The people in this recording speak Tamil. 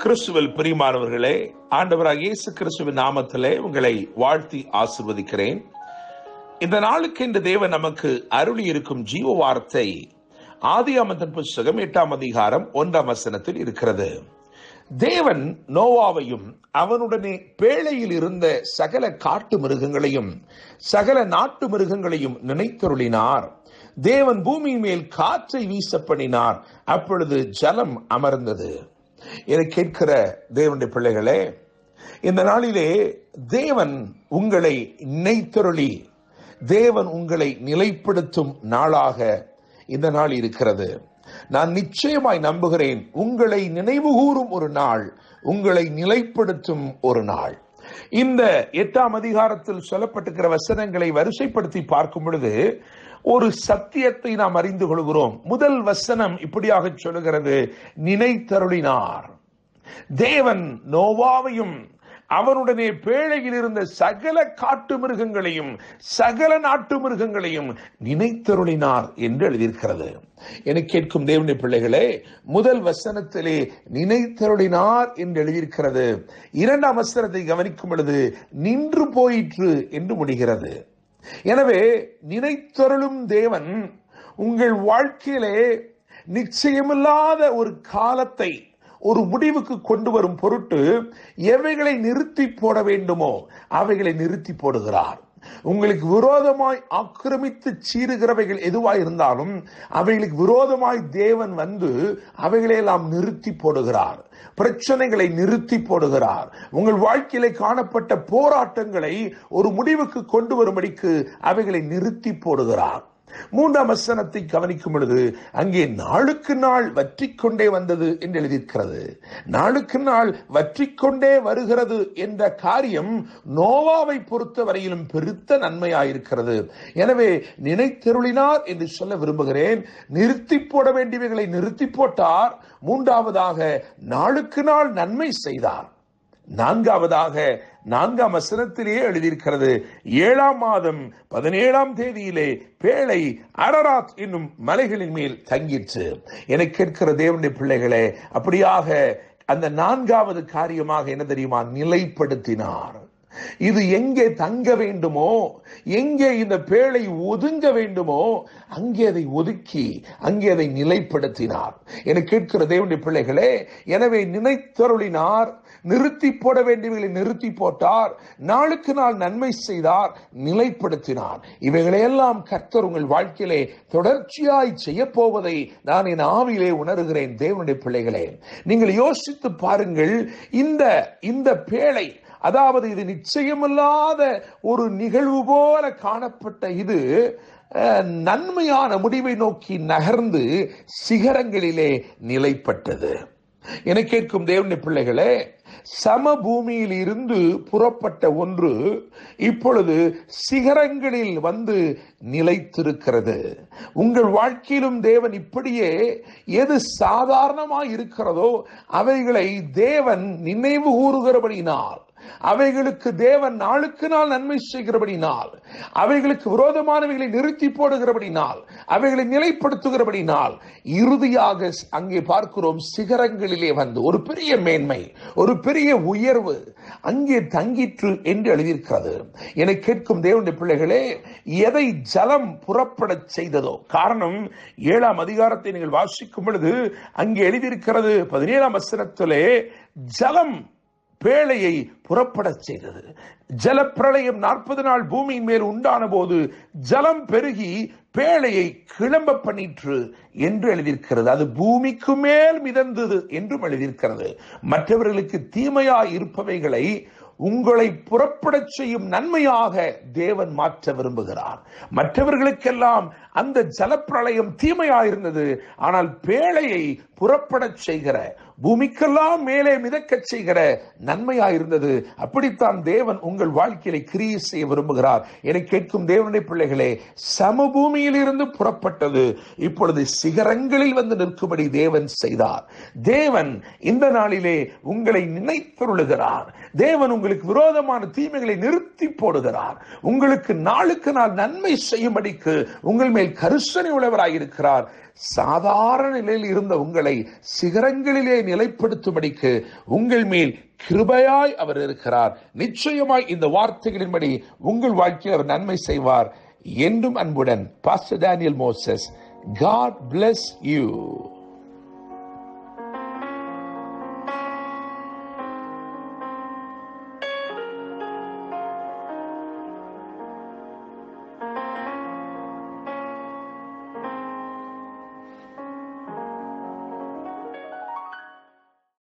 கிறிஸ்துவில் பிரியமானவர்களே, ஆண்டவராக இயேசு கிறிஸ்துவின் நாமத்திலே உங்களை வாழ்த்தி ஆசீர்வதிக்கிறேன். இந்த நாளுக்கு இந்த தேவன் நமக்கு அருளி இருக்கும் ஜீவ வார்த்தை ஆதியாகமத்தின் புஸ்தகம் 8ஆம் அதிகாரம் 1ஆம் வசனத்தில் இருக்கிறது. தேவன் நோவாவையும் அவனுடனே பேழையில் இருந்த சகல காட்டு மிருகங்களையும் சகல நாட்டு மிருகங்களையும் நினைத்தருளினார். தேவன் பூமியின் மேல் காற்றை வீச பண்ணினார். அப்பொழுது ஜலம் அமர்ந்தது. இதை கேட்கிற தேவனுடைய பிள்ளைகளே, இந்த நாளிலே தேவன் உங்களை நினைத்தருளி தேவன் உங்களை நிலைப்படுத்தும் நாளாக இந்த நாள் இருக்கிறது. நான் நிச்சயமாய் நம்புகிறேன், உங்களை நினைவுகூரும் ஒரு நாள், உங்களை நிலைப்படுத்தும் ஒரு நாள். இந்த 8ஆம் அதிகாரத்தில் சொல்லப்பட்டிருக்கிற வசனங்களை வரிசைப்படுத்தி பார்க்கும் பொழுது ஒரு சத்தியத்தை நாம் அறிந்து கொள்கிறோம். முதல் வசனம் இப்படியாக சொல்லுகிறது, நினைத்தருளினார். தேவன் நோவாவையும் அவனுடனே பேழையில் இருந்த சகல காட்டு மிருகங்களையும் சகல நாட்டு மிருகங்களையும் நினைத்தருளினார் என்று எழுதியிருக்கிறது. என கேட்கும் தேவனுடைய பிள்ளைகளே, முதல் வசனத்திலே நினைத்தருளினார் என்று எழுதியிருக்கிறது. 2ஆம் வசனத்தை கவனிக்கும் பொழுது நின்று போயிற்று என்று முடிகிறது. எனவே நினைத்தருளும் தேவன் உங்கள் வாழ்க்கையிலே நிச்சயமில்லாத ஒரு காலத்தை ஒரு முடிவுக்கு கொண்டு வரும் பொருட்டு எவைகளை நிறுத்தி போட வேண்டுமோ அவைகளை நிறுத்தி போடுகிறார். உங்களுக்கு விரோதமாய் ஆக்கிரமித்து சீறுகிறவைகள் எதுவாய் இருந்தாலும் அவைகளுக்கு விரோதமாய் தேவன் வந்து அவைகளையெல்லாம் நிறுத்தி போடுகிறார். பிரச்சனைகளை நிறுத்தி போடுகிறார். உங்கள் வாழ்க்கையிலே காணப்பட்ட போராட்டங்களை ஒரு முடிவுக்கு கொண்டு வரும்படிக்கு அவைகளை நிறுத்தி போடுகிறார். 3ஆம் வசனத்தை கவனிக்கும் பொழுது அங்கே நாளுக்கு நாள் வற்றிக்கொண்டே வந்தது என்று எழுதியிருக்கிறது. நாளுக்கு நாள் வற்றிக்கொண்டே வருகிறது என்ற காரியம் நோவாவை பொறுத்த வரையிலும் பெருத்த நன்மையாயிருக்கிறது. எனவே நினைத்தருளினார் என்று சொல்ல விரும்புகிறேன். நிறுத்தி போட வேண்டியவைகளை நிறுத்தி போட்டார். 3ஆவதாக நாளுக்கு நாள் நன்மை செய்தார். 4ஆவதாக 4ஆம் வசனத்திலேயே எழுதியிருக்கிறது, 7ஆம் மாதம் 17ஆம் தேதியிலே பேழை அரராத் என்னும் மலைகளின் மேல் தங்கிற்று. என கேட்கிற தேவனுடைய பிள்ளைகளே, அப்படியாக அந்த 4ஆவது காரியமாக என்ன தெரியுமா? நிலைப்படுத்தினார். இது எங்கே தங்க வேண்டுமோ, எங்கே இந்த பேழை ஒதுங்க வேண்டுமோ அங்கே அதை ஒதுக்கி அங்கே அதை நிலைப்படுத்தினார். என கேட்கிற தேவனுடைய பிள்ளைகளே, எனவே நினைத்தருளினார். நிறுத்தி போட வேண்டியவர்களை நிறுத்தி போட்டார். நாளுக்கு நாள் நன்மை செய்தார், நிலைப்படுத்தினார். இவைகளையெல்லாம் கர்த்தர் உங்கள் வாழ்க்கையிலே தொடர்ச்சியாய் செய்ய போவதை நான் என் ஆவியிலே உணர்கிறேன். தேவனுடைய பிள்ளைகளே, நீங்கள் யோசித்து பாருங்கள். இந்த பேழை, அதாவது இது நிச்சயமில்லாத ஒரு நிகழ்வு போல காணப்பட்ட இது நன்மையான முடிவை நோக்கி நகர்ந்து சிகரங்களிலே நிலைப்பட்டது. என கேட்கும் தேவனுடைய பிள்ளைகளே, சமபூமியில் இருந்து புறப்பட்ட ஒன்று இப்பொழுது சிகரங்களில் வந்து நிலைத்திருக்கிறது. உங்கள் வாழ்க்கையிலும் தேவன் இப்படியே எது சாதாரணமாய் இருக்கிறதோ அவைகளை தேவன் நினைவு கூறுகிறபடினால், அவைகளுக்கு தேவன் நாளுக்கு நாள் நன்மை செய்கிறபடினால், அவைகளுக்கு விரோதமானவைகளை நிறுத்தி போடுகிறபடினால், அவைகளை நிலைப்படுத்துகிறபடினால் இறுதியாக அங்கே பார்க்கிறோம், சிகரங்களிலே வந்து ஒரு பெரிய மேன்மை, ஒரு பெரிய உயர்வு அங்கே தங்கிற்று என்று எழுதியிருக்கிறது. என கேட்கும் தேவனுடைய பிள்ளைகளே, எதை ஜலம் புறப்பட செய்ததோ, காரணம் 7ஆம் அதிகாரத்தை நீங்கள் வாசிக்கும் பொழுது அங்கே எழுதியிருக்கிறது 17ஆம் வசனத்திலே, ஜலம் பேழையை புறப்பட செய்தது. ஜலப்பிரளயம் 40 நாள் பூமியின் மேல் உண்டான போது ஜலம் பெருகி பேழையை கிளம்ப பண்ணிற்று என்று எழுதியிருக்கிறது. அது பூமிக்கு மேல் மிதந்தது என்றும் எழுதியிருக்கிறது. மற்றவர்களுக்கு தீமையாய் இருப்பவைகளை உங்களை புறப்பட செய்யும் நன்மையாக தேவன் மாற்ற விரும்புகிறார். மற்றவர்களுக்கெல்லாம் அந்த ஜலப்பிரளயம் தீமையாயிருந்தது, ஆனால் பேழையை புறப்பட செய்கிற, பூமிக்கெல்லாம் மேலே மிதக்க செய்கிற நன்மையாயிருந்தது. அப்படித்தான் தேவன் உங்கள் வாழ்க்கையை கிரியை செய்ய விரும்புகிறார். என கேட்கும் தேவனுடைய பிள்ளைகளே, சமபூமியில் இருந்து புறப்பட்டது இப்பொழுது சிகரங்களில் வந்து நிற்கும்படி தேவன் செய்தார். தேவன் இந்த நாளிலே உங்களை நினைத்தருளுகிறார். தேவன் உங்களுக்கு விரோதமான தீமைகளை நிறுத்தி போடுகிறார். உங்களுக்கு நாளுக்கு நாள் நன்மை செய்யும்படிக்கு உங்கள் மேல் கரிசனை உள்ளவராயிருக்கிறார். சாதாரண நிலையில் இருந்த உங்களை உங்களை சிகரங்களிலே நிலைப்படுத்தும்படிக்கு உங்கள் மேல் கிருபையாய் அவர் இருக்கிறார். நிச்சயமாய் இந்த வார்த்தைகளின்படி உங்கள் வாழ்க்கையில் அவர் நன்மை செய்வார். என்றும் அன்புடன் pastor Daniel Moses. God bless you.